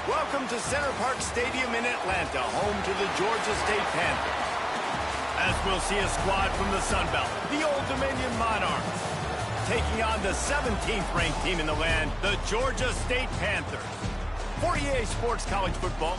Welcome to Center Parc Stadium in Atlanta, home to the Georgia State Panthers. As we'll see a squad from the Sun Belt, the Old Dominion Monarchs, taking on the 17th ranked team in the land, the Georgia State Panthers. For EA Sports College Football.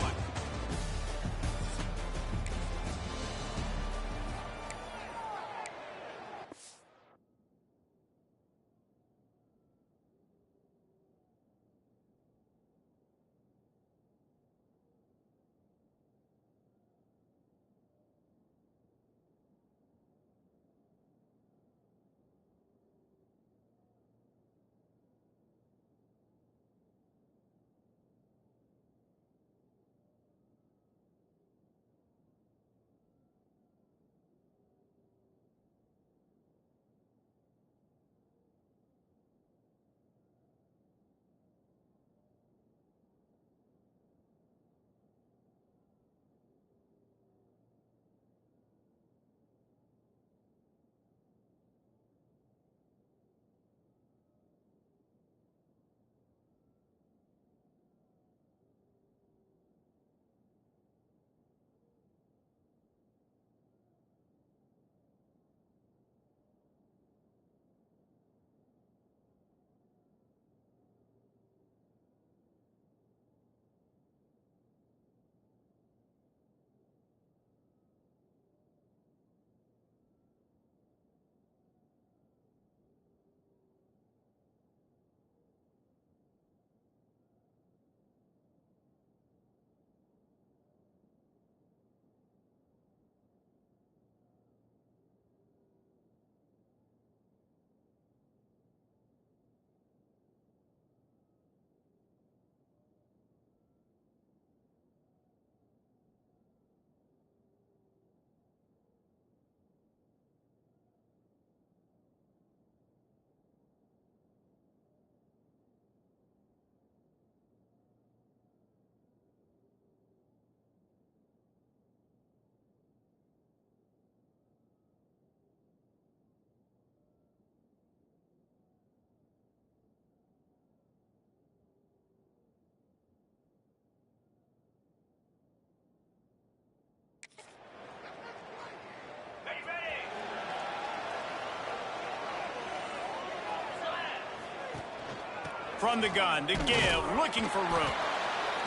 From the gun to give, looking for room.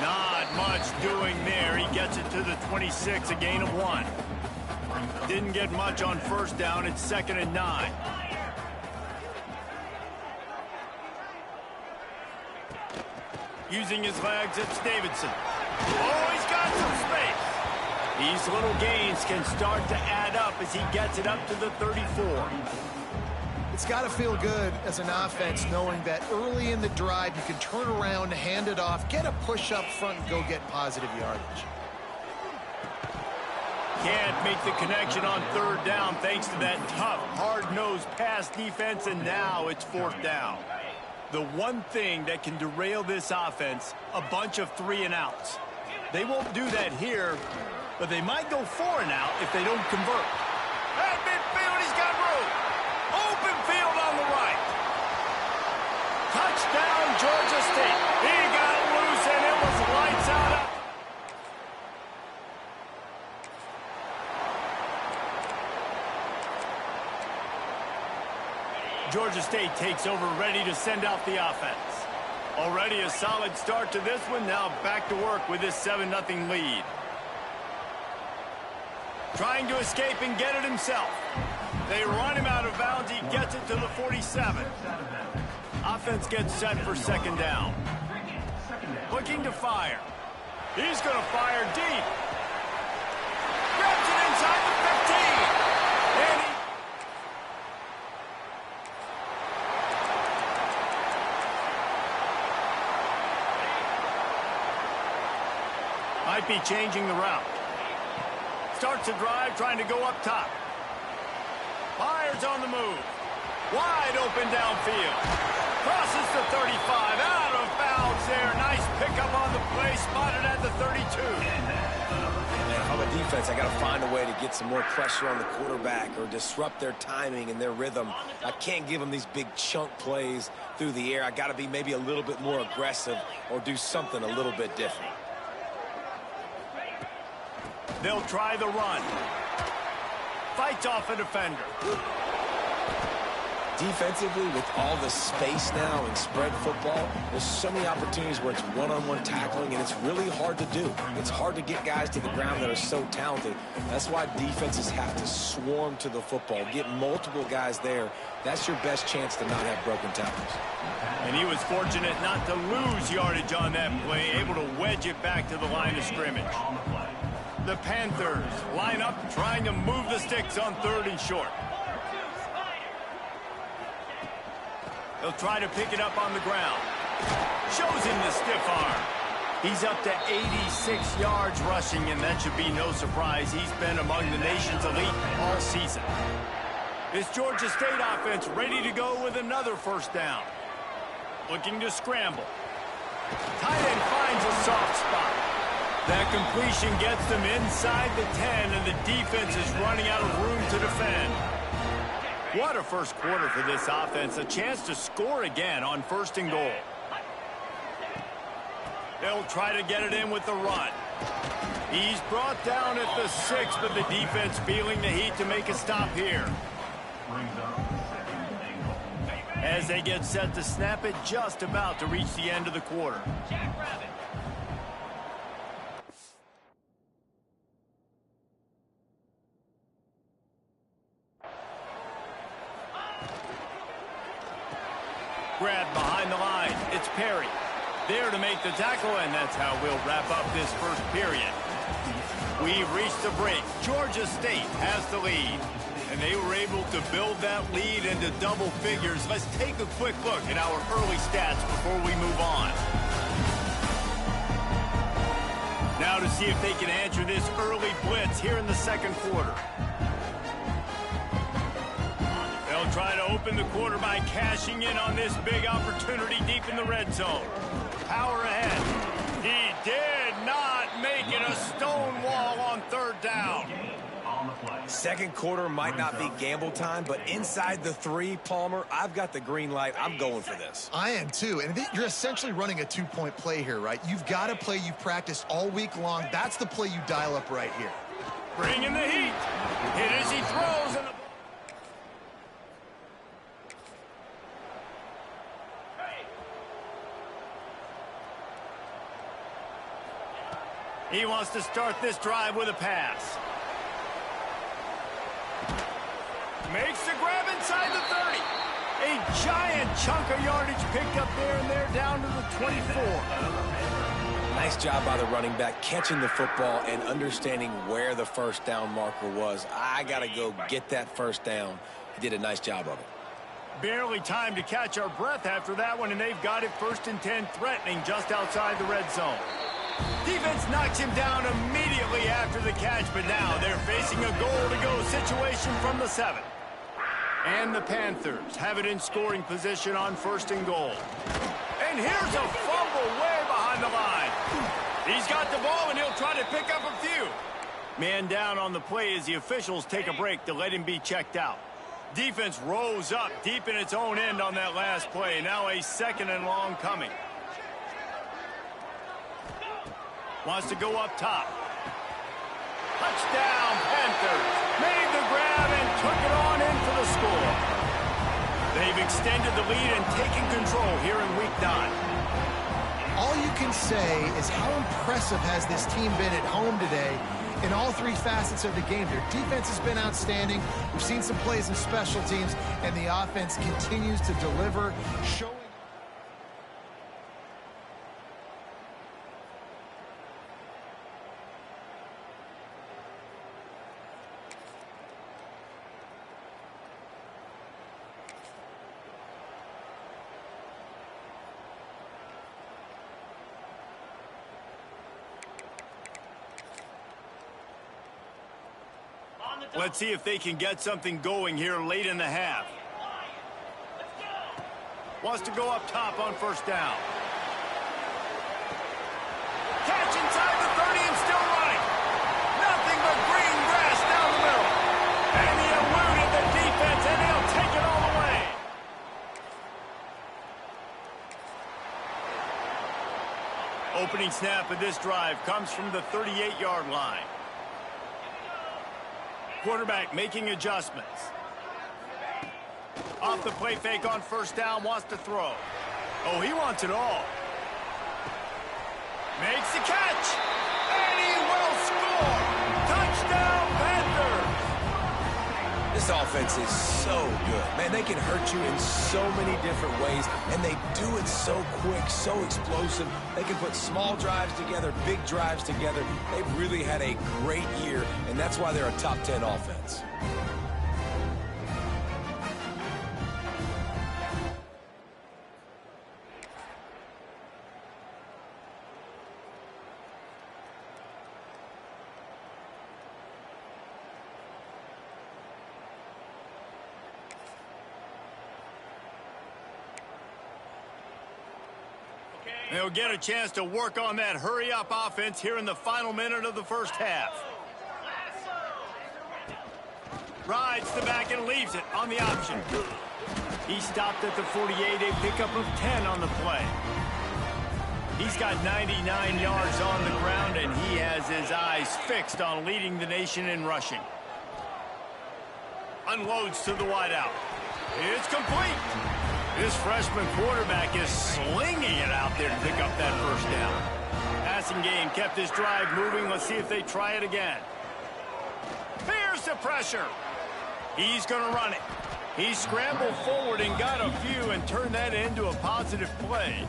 Not much doing there. He gets it to the 26, a gain of 1. Didn't get much on first down. It's 2nd and 9. Using his legs, it's Davidson. Oh, he's got some space. These little gains can start to add up as he gets it up to the 34. It's got to feel good as an offense knowing that early in the drive you can turn around, hand it off, get a push up front, and go get positive yardage. Can't make the connection on 3rd down thanks to that tough, hard-nosed pass defense, and now it's 4th down. The one thing that can derail this offense, a bunch of 3-and-outs. They won't do that here, but they might go 4-and-out if they don't convert. At midfield, he's got room. Open field on the right. Touchdown, Georgia State. He got loose, and it was lights out. Georgia State takes over, ready to send out the offense. Already a solid start to this one. Now back to work with this 7-0 lead. Trying to escape and get it himself. They run him out of bounds. He gets it to the 47. Offense gets set for 2nd down. Looking to fire. He's going to fire deep. Grabs it inside the 15. And might be changing the route. Starts a drive trying to go up top. Fires on the move. Wide open downfield. Crosses the 35. Out of bounds there. Nice pickup on the play. Spotted at the 32. How the defense, I got to find a way to get some more pressure on the quarterback or disrupt their timing and their rhythm. I can't give them these big chunk plays through the air. I got to be maybe a little bit more aggressive or do something a little bit different. They'll try the run. Fights off a defender. Defensively, with all the space now in spread football, there's so many opportunities where it's one-on-one tackling, and it's really hard to do. It's hard to get guys to the ground that are so talented. That's why defenses have to swarm to the football, get multiple guys there. That's your best chance to not have broken tackles. And he was fortunate not to lose yardage on that play, able to wedge it back to the line of scrimmage. The Panthers line up trying to move the sticks on 3rd and short. He'll try to pick it up on the ground. Shows him the stiff arm. He's up to 86 yards rushing, and that should be no surprise. He's been among the nation's elite all season. This Georgia State offense ready to go with another first down. Looking to scramble. Tight end finds a soft spot. That completion gets them inside the 10, and the defense is running out of room to defend. What a first quarter for this offense. A chance to score again on 1st and goal. They'll try to get it in with the run. He's brought down at the 6, but the defense feeling the heat to make a stop here. As they get set to snap it, just about to reach the end of the quarter. Grab behind the line. It's Perry. There to make the tackle, and that's how we'll wrap up this first period. We've reached the break. Georgia State has the lead, and they were able to build that lead into double figures. Let's take a quick look at our early stats before we move on. Now to see if they can answer this early blitz here in the 2nd quarter. They'll try to open the quarter by cashing in on this big opportunity deep in the red zone. Power ahead. He did not make it a stone wall on 3rd down. 2nd quarter might not be gamble time, but inside the 3, Palmer, I've got the green light. I'm going for this. I am too, and you're essentially running a 2-point play here, right? You've got a play you've practiced all week long. That's the play you dial up right here. Bring in the heat. Hit as he throws, and the he wants to start this drive with a pass. Makes the grab inside the 30. A giant chunk of yardage picked up there, and they're down to the 24. Nice job by the running back, catching the football and understanding where the first down marker was. I got to go get that first down. He did a nice job of it. Barely time to catch our breath after that one, and they've got it 1st and 10, threatening just outside the red zone. Defense knocks him down immediately after the catch, but now they're facing a goal-to-go situation from the 7. And the Panthers have it in scoring position on 1st and goal. And here's a fumble way behind the line. He's got the ball, and he'll try to pick up a few. Man down on the play as the officials take a break to let him be checked out. Defense rose up deep in its own end on that last play. Now a 2nd and long coming. Wants to go up top. Touchdown, Panthers. Made the grab and took it on in for the score. They've extended the lead and taken control here in Week 9. All you can say is how impressive has this team been at home today in all 3 facets of the game. Their defense has been outstanding. We've seen some plays in special teams, and the offense continues to deliver, showing. Let's see if they can get something going here late in the half. Wants to go up top on 1st down. Catch inside the 30 and still running. Nothing but opening snap of this drive comes from the 38-yard line. Quarterback making adjustments. Off the play fake on first down, wants to throw. Oh, he wants it all. Makes the catch, and he will score. Touchdown, Panthers. This offense is so good. Man, they can hurt you in so many different ways, and they do it so quick, so explosive. They can put small drives together, big drives together. They've really had a great year, and that's why they're a top 10 offense. They'll get a chance to work on that hurry-up offense here in the final minute of the first half. Rides the back and leaves it on the option. He stopped at the 48, a pickup of 10 on the play. He's got 99 yards on the ground, and he has his eyes fixed on leading the nation in rushing. Unloads to the wideout. It's complete. This freshman quarterback is slinging it out there to pick up that first down. Passing game kept this drive moving. Let's see if they try it again. Here's the pressure. He's going to run it. He scrambled forward and got a few and turned that into a positive play.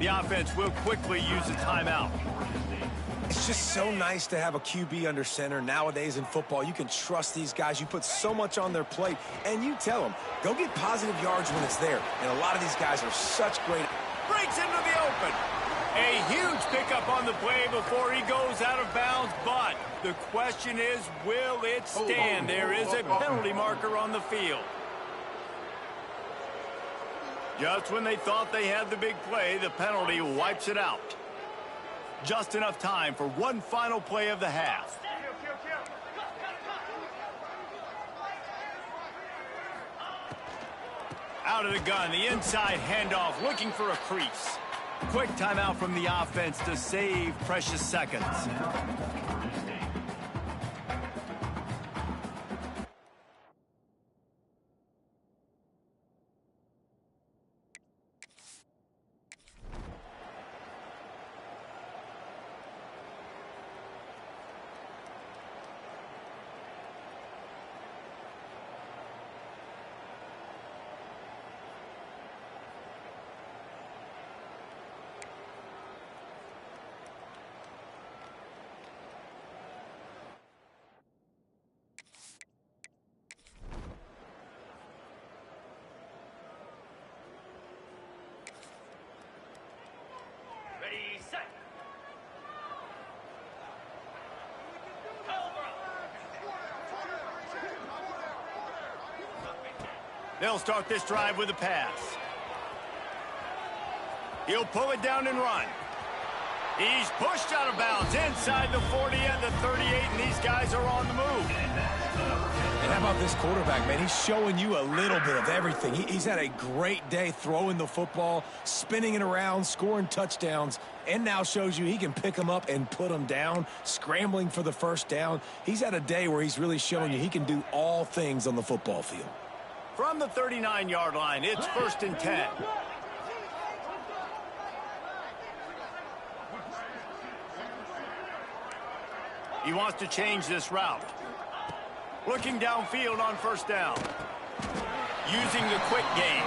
The offense will quickly use a timeout. It's just so nice to have a QB under center. Nowadays in football, you can trust these guys. You put so much on their plate, and you tell them, go get positive yards when it's there. And a lot of these guys are such great. Breaks into the open. A huge pickup on the play before he goes out of bounds, but the question is, will it stand? There is a penalty marker on the field. Just when they thought they had the big play, the penalty wipes it out. Just enough time for one final play of the half. Out of the gun, the inside handoff, looking for a crease. Quick timeout from the offense to save precious seconds. They'll start this drive with a pass. He'll pull it down and run. He's pushed out of bounds inside the 40 and the 38, and these guys are on the move. And how about this quarterback, man? He's showing you a little bit of everything. He's had a great day throwing the football, spinning it around, scoring touchdowns, and now shows you he can pick them up and put them down, scrambling for the first down. He's had a day where he's really showing you he can do all things on the football field. From the 39-yard line, it's 1st and 10. He wants to change this route. Looking downfield on first down. Using the quick game.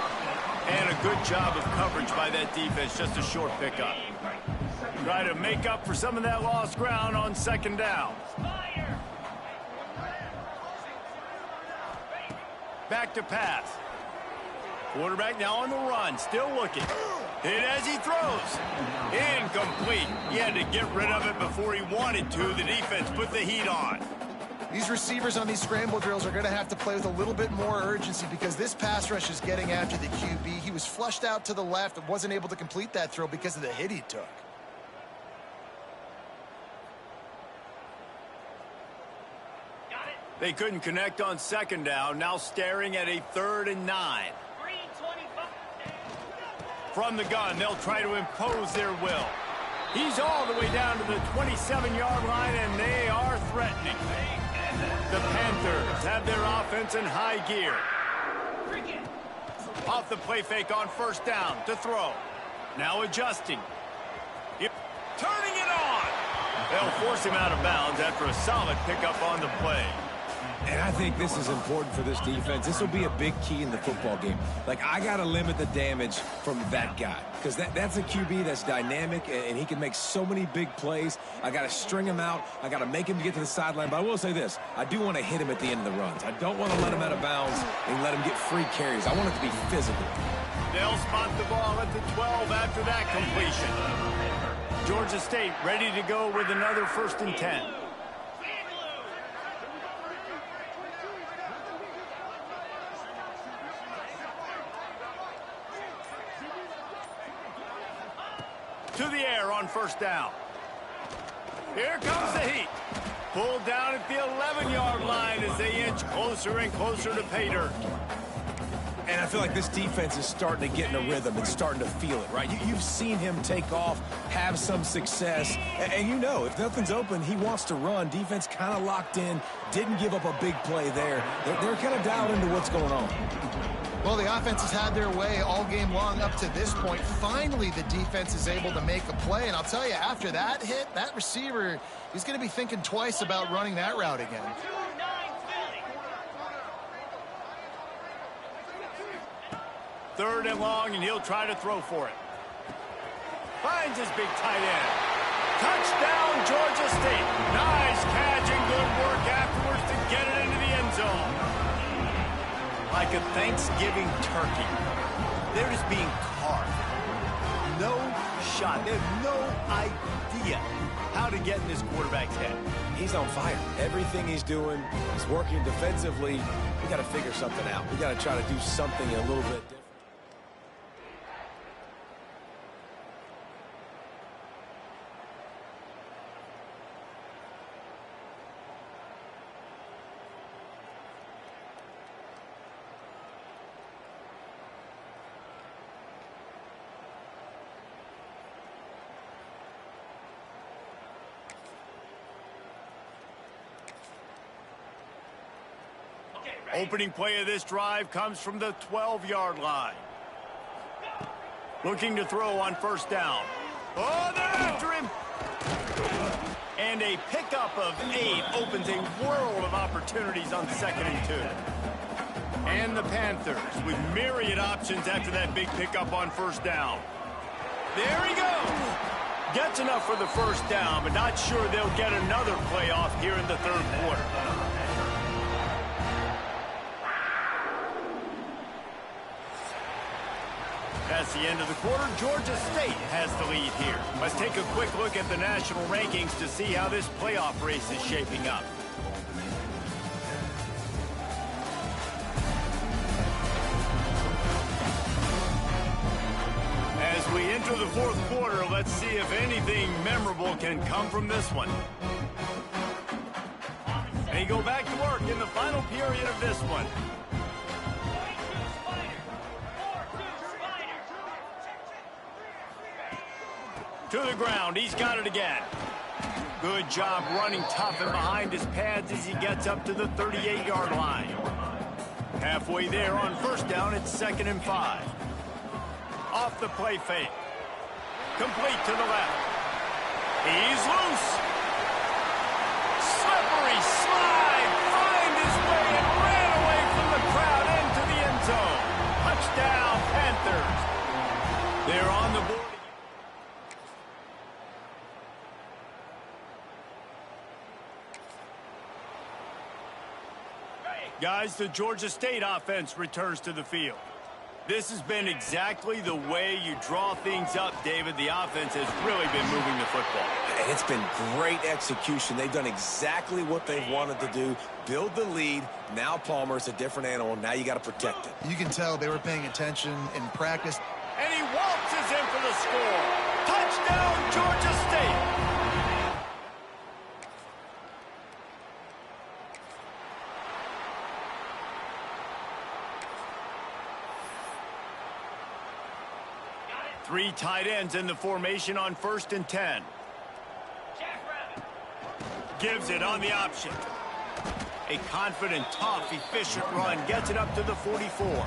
And a good job of coverage by that defense. Just a short pickup. Try to make up for some of that lost ground on second down. Back to pass. Quarterback now on the run. Still looking. Hit as he throws. Incomplete. He had to get rid of it before he wanted to. The defense put the heat on. These receivers on these scramble drills are going to have to play with a little bit more urgency because this pass rush is getting after the QB. He was flushed out to the left and wasn't able to complete that throw because of the hit he took. They couldn't connect on second down. Now staring at a 3rd and 9. From the gun, they'll try to impose their will. He's all the way down to the 27-yard line, and they are threatening. The Panthers have their offense in high gear. Off the play fake on first down to throw. Now adjusting. Turning it on. They'll force him out of bounds after a solid pickup on the play. And I think this is important for this defense. This will be a big key in the football game. Like, I got to limit the damage from that guy because that's a QB that's dynamic, and he can make so many big plays. I got to string him out. I got to make him get to the sideline. But I will say this. I do want to hit him at the end of the runs. I don't want to let him out of bounds and let him get free carries. I want it to be physical. They'll spot the ball at the 12 after that completion. Georgia State ready to go with another 1st and 10. To the air on first down. Here comes the heat. Pulled down at the 11-yard line as they inch closer and closer to pay dirt. And I feel like this defense is starting to get in a rhythm and starting to feel it, right? You've seen him take off, have some success, and you know, if nothing's open, he wants to run. Defense kind of locked in, didn't give up a big play there. They're kind of dialed into what's going on. Well, the offense has had their way all game long up to this point. Finally, the defense is able to make a play. And I'll tell you, after that hit, that receiver, he's going to be thinking twice about running that route again. Third and long, and he'll try to throw for it. Finds his big tight end. Touchdown, Georgia State. Nice catch and good work afterwards to get it into the end zone. Like a Thanksgiving turkey. They're just being carved. No shot. They have no idea how to get in this quarterback's head. He's on fire. Everything he's doing is working defensively. We got to figure something out. We got to try to do something a little bit different. Opening play of this drive comes from the 12-yard line. Looking to throw on first down. Oh, they're after him. And a pickup of 8 opens a world of opportunities on 2nd and 2. And the Panthers with myriad options after that big pickup on first down. There he goes. Gets enough for the first down, but not sure they'll get another play off here in the 3rd quarter. That's the end of the quarter. Georgia State has the lead here. Let's take a quick look at the national rankings to see how this playoff race is shaping up. As we enter the 4th quarter, let's see if anything memorable can come from this one. They go back to work in the final period of this one. To the ground, he's got it again. Good job running tough and behind his pads as he gets up to the 38-yard line. Halfway there on first down, it's 2nd and 5. Off the play fake. Complete to the left. He's loose. Slippery slide. Find his way and ran away from the crowd into the end zone. Touchdown, Panthers. They're on the board. Guys, the Georgia State offense returns to the field. This has been exactly the way you draw things up, David. The offense has really been moving the football. And it's been great execution. They've done exactly what they've wanted to do. Build the lead. Now Palmer's a different animal. Now you got to protect it. You can tell they were paying attention in practice. And he waltzes in for the score. Touchdown, Georgia State. Three tight ends in the formation on 1st and 10. Gives it on the option. A confident, tough, efficient run gets it up to the 44.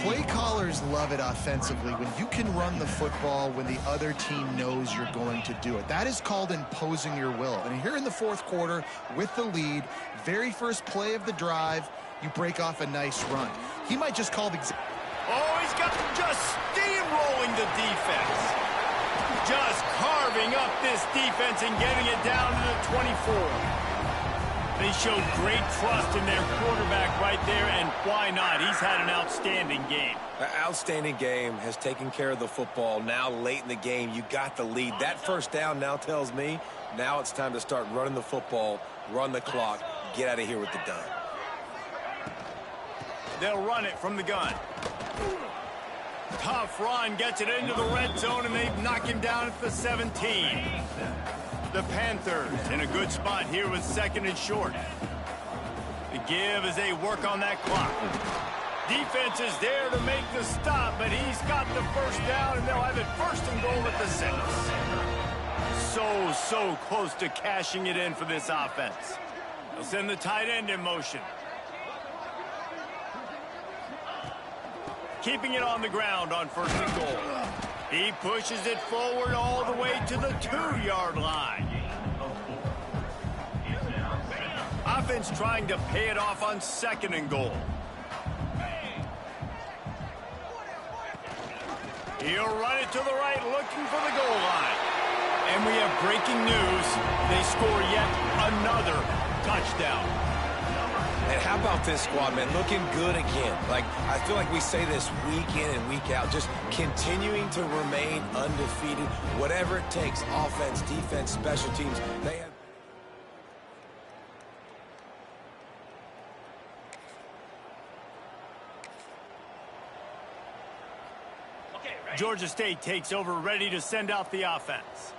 Play callers love it offensively when you can run the football when the other team knows you're going to do it. That is called imposing your will. And here in the 4th quarter with the lead, very first play of the drive, you break off a nice run. He might just call the... Oh, he's got just steamrolling the defense. Just carving up this defense and getting it down to the 24. They showed great trust in their quarterback right there, and why not? He's had an outstanding game. An outstanding game, has taken care of the football. Now late in the game, you got the lead. That first down now tells me now it's time to start running the football, run the clock, get out of here with the done. They'll run it from the gun. Tough run, gets it into the red zone, and they knock him down at the 17. The Panthers in a good spot here with 2nd and short. The give as they work on that clock. Defense is there to make the stop, but he's got the first down, and they'll have it 1st and goal at the 6. So close to cashing it in for this offense. They'll send the tight end in motion. Keeping it on the ground on 1st and goal. He pushes it forward all the way to the 2-yard line. Offense trying to pay it off on 2nd and goal. He'll run it to the right, looking for the goal line. And we have breaking news. They score yet another touchdown. And how about this squad, man? Looking good again. Like, I feel like we say this week in and week out, just continuing to remain undefeated. Whatever it takes, offense, defense, special teams, they have... Georgia State takes over, ready to send out the offense.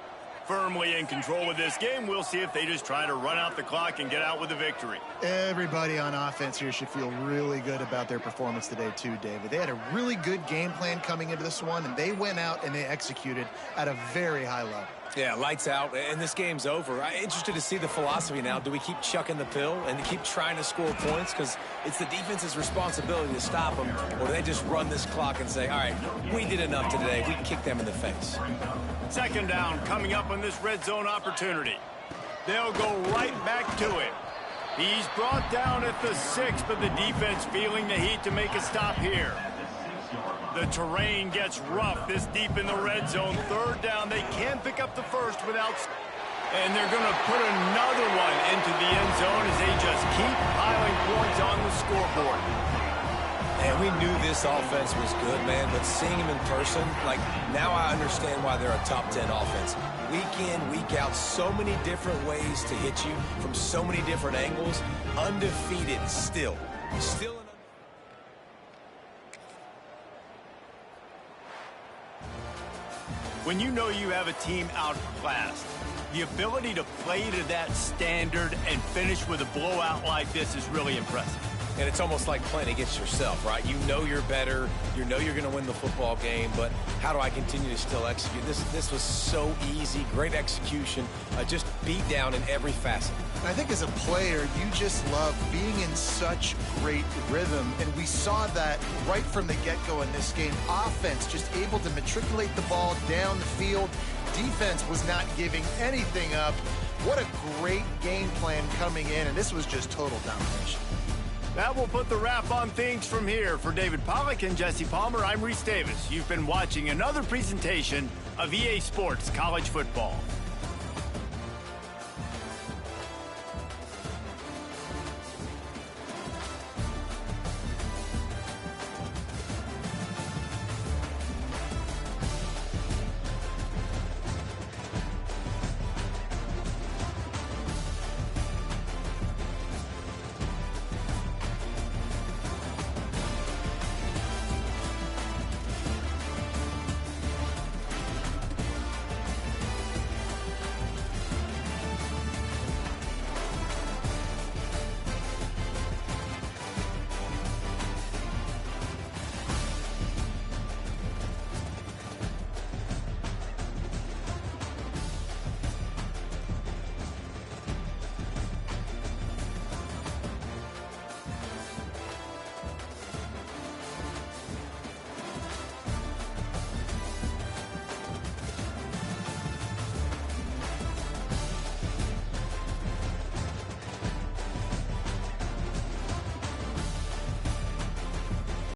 Firmly in control of this game. We'll see if they just try to run out the clock and get out with a victory. Everybody on offense here should feel really good about their performance today too, David. They had a really good game plan coming into this one, and they went out and they executed at a very high level. Yeah, lights out, and this game's over. I'm interested to see the philosophy now. Do we keep chucking the pill and keep trying to score points? Because it's the defense's responsibility to stop them. Or do they just run this clock and say, all right, we did enough today. We can kick them in the face. 2nd down coming up on this red zone opportunity. They'll go right back to it. He's brought down at the 6, but the defense feeling the heat to make a stop here. The terrain gets rough this deep in the red zone. 3rd down, they can't pick up the first without... And they're going to put another one into the end zone as they just keep piling points on the scoreboard. And we knew this offense was good, man, but seeing them in person, like, now I understand why they're a top 10 offense. Week in, week out, so many different ways to hit you from so many different angles. Undefeated still. When you know you have a team outclassed, the ability to play to that standard and finish with a blowout like this is really impressive. And it's almost like playing against yourself, right? You know you're better. You know you're going to win the football game, but how do I continue to still execute? This was so easy, great execution, just beat down in every facet. And I think as a player, you just love being in such great rhythm, and we saw that right from the get-go in this game. Offense just able to matriculate the ball down the field. Defense was not giving anything up. What a great game plan coming in, and this was just total domination. That will put the wrap on things from here. For David Pollack and Jesse Palmer, I'm Reese Davis. You've been watching another presentation of EA Sports College Football.